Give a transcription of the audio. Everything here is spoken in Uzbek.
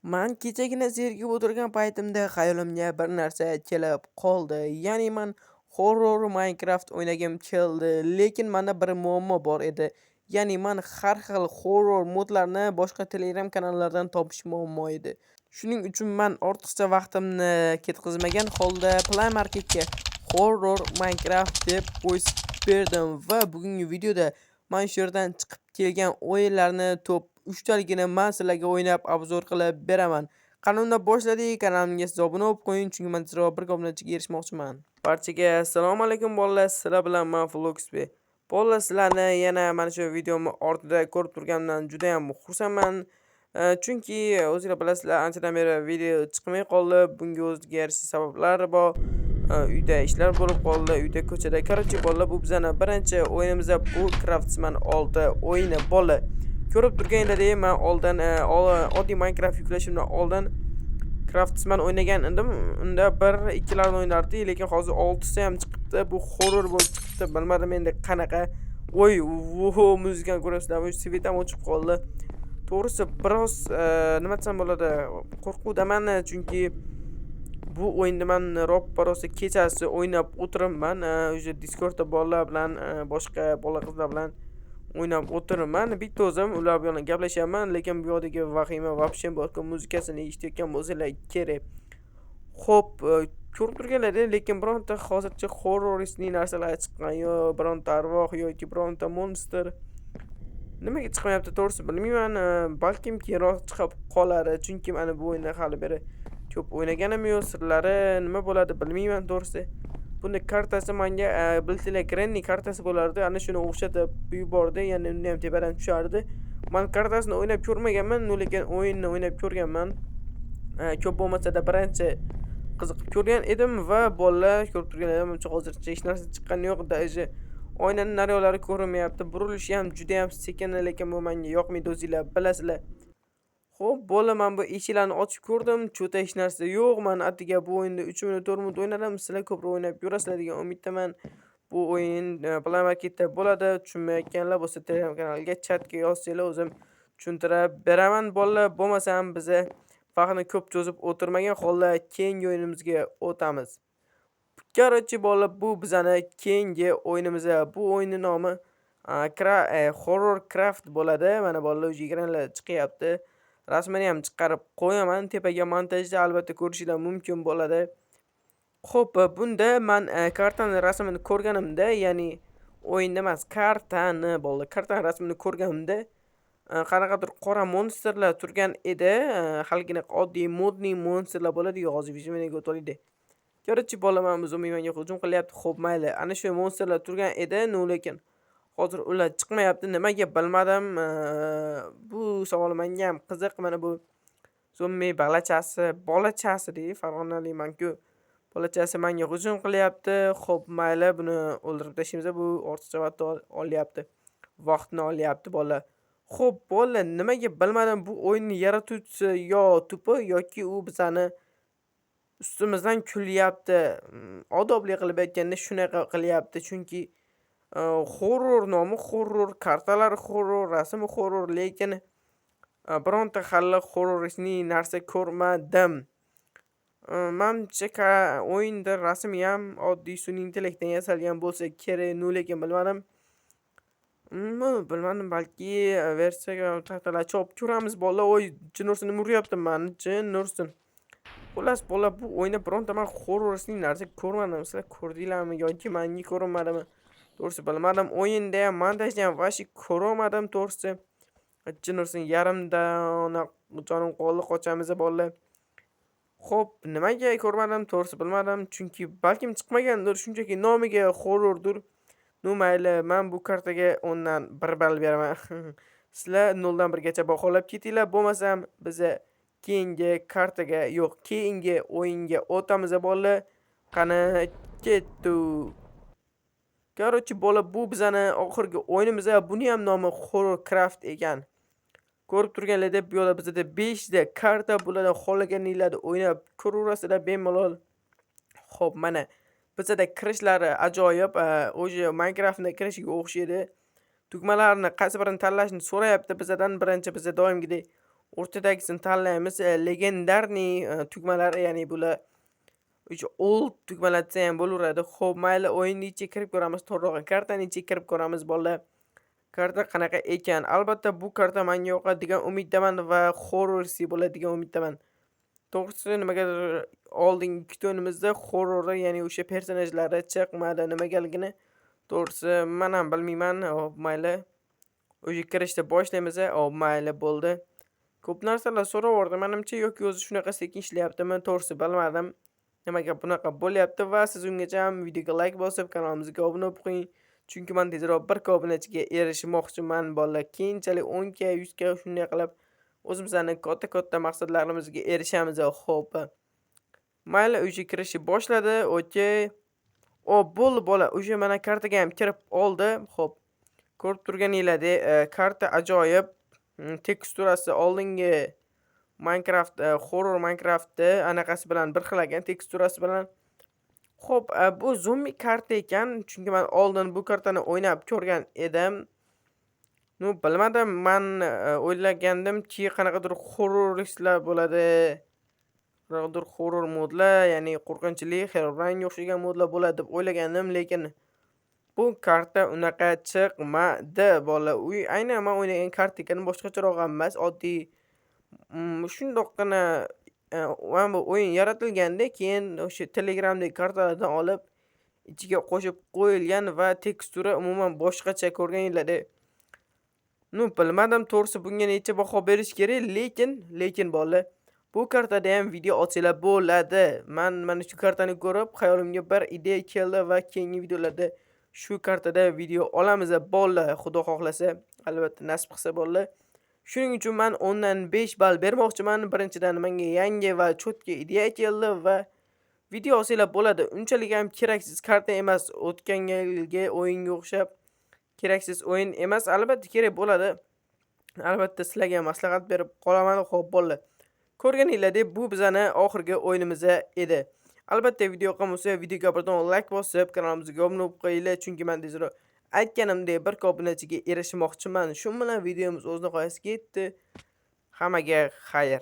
Man kechagina zerikib o'tirgan paytimda xayolimga bir narsa kelib qoldi. Ya'ni men horror Minecraft o'ynagim keldi, lekin menda bir muammo bor edi. Ya'ni men har xil horror modlarni boshqa Telegram kanallardan topish muammo edi. Shuning uchun men ortiqcha vaqtimni ketkazmagan holda Play Marketga horror Minecraft deb post berdim va bugungi videoda men shu yerdan chiqib kelgan o'yinlarni top 3 taligini men sizlarga o'ynab obzor qilib beraman. Qanunda boshladik, kanalimga siz obuna bo'lib qo'ying, chunki men tezroq bir obunachiga erishmoqchiman. Barchaga assalomu alaykum bolalar, sizlar bilan men Floxby. Bolalar, sizlarni yana mana shu videomni ortida ko'rib turganimdan juda ham xursandman. Chunki o'zingizlar bilasizlar, anchadan beri video chiqmay qoldi. Bunga o'ziga yarasha sabablari bor. Uyda ishlar bo'lib qoldi, uyda ko'chada. Короче, bolalar, bu bizning birinchi o'yinimiz bu Craftsman 6 o'yini bolalar. Ko'rib turganinglardek, men oldin oddiy Minecraft yuklashimdan oldin Craftsman o'ynagan edim. Unda 1-2 larni o'ynardik, lekin hozir 6si ham chiqibdi. Bu horror bo'lib chiqibdi. Bilmadim endi qanaqa. Voy, muzikani ko'rasizlarmi? Svet ham o'chib qoldi. To'g'risi biroz nima desam bo'ladi, qo'rquvdaman, chunki bu o'yinni men ro'ppa-rosa kechasi o'ynab o'tiribman. O'sha Discordda bolalar bilan, boshqa bola qizlar bilan o'ynab o'tiribman. Bitta o'zim ular bilan gaplashyapman, lekin bu yoqdagi vahima вообще boshqa muzikasini eshitayotgan bo'lsanglar kerak. Xo'p, ko'rib turganlaringizdek, lekin bironta hozircha horrorisli narsalar chiqqan, yo bironta arvoh yoki bironta monster nimaga chiqmayapti to'g'risi bilmayman. Balkim keyinroq chiqib qolar, chunki mana bu o'yinni hali beri ko'p o'ynaganim yo'q. Sirlari nima bo'ladi bilmayman to'g'risi. Buni kartasi menga bilsanglar Granny kartasi bo'lardi. Ana shuni o'xshatib yubordi, ya'ni uni ham tepadan tushardi. Men kartasini o'ynab ko'rmaganman, lekin o'yinni o'ynab ko'rganman. Ko'p bo'lmasa-da birinchi qiziqib ko'rgan edim va bolalar ko'rib turganlarimcha hozircha hech narsa chiqqani yo'q. Даже oynaning naryolari ko'rinmayapti. Burilishi ham juda ham sekin, lekin bu menga yoqmaydi, o'zingizlar bilasizlar. Xo'p, bolalar, men bu eshiklarni ochib ko'rdim. Cho'ta hech narsa yo'q. Men atiga bu o'yinda 3 minut, 4 minut o'ynadim. Sizlar ko'proq o'ynab ko'rasizlar degan umiddaman. Bu o'yin Play Marketda bo'ladi. Tushunmayotganlar bo'lsa Telegram kanaliga chatga yozsanglar, o'zim tushuntirib beraman bolalar. Bo'lmasa ham biz vaqtni ko'p cho'zib o'tirmagan holda keyingi o'yinimizga o'tamiz. Короче, bolalar, bu bizning keyingi o'yinimiz. Bu o'yinning nomi Horror Craft bo'ladi. Mana bolalar o'sha ekranlar chiqyapti. Rasmini ham chiqarib qo'yaman. Tepaga montajda albatta ko'rishinglar mumkin bo'ladi. Xo'p, bunda men kartani rasmini ko'rganimda, ya'ni o'yinda emas, kartani bolalar, kartani rasmini ko'rganimda qanaqadir qora monsterlar turgan edi. Halgina oddiy modniy monsterlar bo'ladi-yu, hozir vizyonaga o'toladi. Короче, bolalar, men biz menga hujum qilyapti. Xo'p, mayli. Ana shu monsterlar turgan edi, lekin hozir ular chiqmayapti. Nimaga bilmadim. Bu savol menga ham qiziq. Mana bu zombi bolachasi farg'onaliman-ku. Bolachasi menga hujum qilyapti. Xo'p, mayli, buni o'ldirib tashlaymiz. Bu ortiqcha vaqt olyapti. Vaqtni olyapti bolalar. Xo'p, bolalar, nimaga bilmadim, bu o'yinni yaratuvchisi yo tupi yoki u bizani ustimizdan kulyapti. Odobli qilib aytganda shunaqa qilyapti, chunki horror nomi horror, kartalar horror, rasmi horror, lekin bironta hali horrorisli narsa ko'rmadim. Menimcha o'yinda rasmi ham oddiy sun'iy intellektdan yasalgan bo'lsa kerak, lekin bilmadim. Bilmadim, balki versiyaga taxtalar chopib ko'ramiz bolalar. Oy, jin ursin, nima uryapti meni? Jin ursin. Xullas bolalar, bu o'yinda bironta men horrorisli narsa ko'rmadim. Sizlar ko'rdinglarmi yoki menga ko'rinmadimi? To'g'risi bilmadim. O'yinda ham montajda ham vashi ko'rmadim to'g'risi. Jin ursin, yarimda jonim qoldi, qochamiz bolalar. Xo'p, nimaga ko'rmadim to'g'risi bilmadim, chunki balkim chiqmagandir, shunchaki nomiga horrordir. Mayli, men bu kartaga 10 dan 1 ball beraman. Sizlar 0 dan 1 gacha baholab ketinglar, bo'lmasam biz keyingi kartaga yo'q, keyingi o'yinga o'tamiz bolalar. Qani ketdik. Короче, bolalar, bu bizning oxirgi o'yinimiz. Buni ham nomi Horror Craft ekan. Ko'rib turganlaringdek, bu yo'lda bizda 5 ta karta bo'ladi. Xohlaganinglarni o'ynab ko'raverasizlar bemalol. Xo'p, mana bizda kirishlari ajoyib. O'sha Minecraftga kirishiga o'xshaydi. Tugmalarni qaysi birini tanlashni so'rayapti bizdan. Birinchi biz doimgidek o'rtadagisini tanlaymiz. Legendarniy tugmalari, ya'ni bular o'sha old tugmalar desa ham bo'laveradi. Xo'p, mayli, o'yinni ichiga kirib ko'ramiz. To'g'rirog'i kartani ichiga kirib ko'ramiz bolalar. Karta qanaqa ekan? Albatta bu karta menga yoqadigan umiddaman va horrorsi bo'ladigan umiddaman. To'g'risi nimagadir oldingi 2 o'yinimizda horrori, ya'ni o'sha personajlari chiqmadi nimagaligini. To'g'risi men ham bilmayman. Hop, mayli. O'sha kirishda boshlaymiz. Hop, mayli, bo'ldi. Ko'p narsalar so'raverdim menimcha, yoki o'zi shunaqa sekin ishlayaptimi? To'g'risi bilmadim. Nimaga bunaqa bo'lyapti va siz ungacha ham videoga like bosib, kanalimizga obuna bo'lib qo'ying. Chunki men tezroq 1 k obunachiga erishmoqchiman bolalar. Keyinchalik 10 k, 100 k shunday qilib o'zimizning katta maqsadlarimizga erishamiz. Xo'p. Mayli, o'sha kirishni boshladi. Okey. Bo'ldi bola. O'sha mana kartaga ham kirib oldi. Xo'p. Ko'rib turganinglardek, karta ajoyib. Teksturasi oldingi Minecraft, horror Minecraft'da anaqasi bilan bir xil ekan, teksturasi bilan. Xo'p, bu zombi karta ekan, chunki men oldin bu kartani o'ynab ko'rgan edim. Bilmadim, men o'ylagandimki qanaqadir horroristlar bo'ladi. Qanaqadir horror modlar, ya'ni qo'rqinchli, Herobrine o'xshagan modlar bo'ladi deb o'ylagandim, lekin bu karta unaqa chiqmadi bola. Aynan men o'ynagan kartadan boshqacharoq emas, oddiy shundoqqina mana bu o'yin yaratilganda keyin o'sha Telegramdagi kartalardan olib ichiga qo'shib qo'yilgan va tekstura umuman boshqacha ko'rganinglardek. Bilmadim to'g'risi bunga necha baho berish kerak, lekin bolalar, bu kartada ham video olsanglar bo'ladi. Men mana shu kartani ko'rib xayolimga bir ideya keldi va keyingi videolarda shu kartada video olamiz bolalar, xudo xohlasa, albatta nasib qilsa bolalar. Shuning uchun men 10 dan 5 ball bermoqchiman. Birinchidan menga yangi va cho'tka ideya keldi va video olsanglar bo'ladi. Unchalik ham keraksiz karta emas, o'tgan yilgi o'yinga o'xshab keraksiz o'yin emas, albatta kerak bo'ladi. Albatta sizlarga maslahat berib qolaman. Xo'p bolalar. Ko'rganinglardek, bu bizning oxirgi o'yinimiz edi. Albatta video yoqqan bo'lsa, videoga birdan like bosib, kanalimizga obuna bo'lib qo'yinglar, chunki men tezroq aytganimdek 1 k obunachiga erishmoqchiman. Shu bilan videomiz o'z nihoyasiga yetdi. Hammaga xayr.